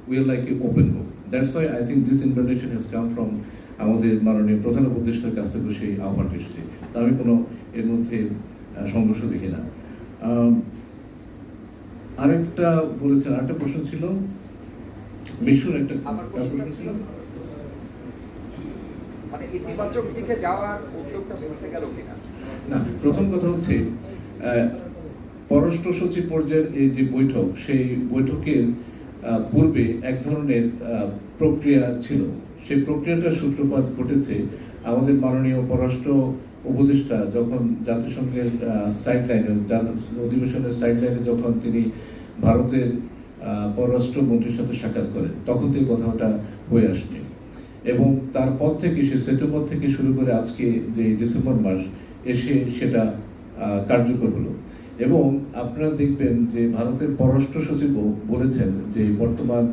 we are like an open book. That's why I think this invitation has come from আমাদের মাননীয় প্রধান উপদেষ্টার কাছ থেকে সেই আহ্বান এসেছে। আমি কোনো এর মধ্যে সংঘর্ষ দেখি না। আরেকটা বলেছেন, আরেকটা প্রশ্ন ছিল মিশুর একটা প্রশ্ন ছিল, মানে ইতিবাচক দিকে যাওয়ার উদ্যোগটা বুঝতে গেল কিনা। না, প্রথম কথা হচ্ছে পররাষ্ট্র সচিব পর্যায়ের এই যে বৈঠক, সেই বৈঠকের পূর্বে এক ধরনের প্রক্রিয়া ছিল। সেই প্রক্রিয়াটার সূত্রপাত ঘটেছে আমাদের মাননীয় পররাষ্ট্র উপদেষ্টা যখন জাতিসংঘের সাইডলাইনে, অধিবেশনের সাইডলাইনে যখন তিনি ভারতের পররাষ্ট্র মন্ত্রীর সাথে সাক্ষাৎ করেন, তখন থেকে কথাটা হয়ে আসছে এবং তারপর থেকে সে সেপ্টেম্বর থেকে শুরু করে আজকে যে ডিসেম্বর মাস এসে সেটা কার্যকর হলো। এবং আপনারা দেখবেন যে ভারতের পররাষ্ট্র সচিবও বলেছেন যে বর্তমান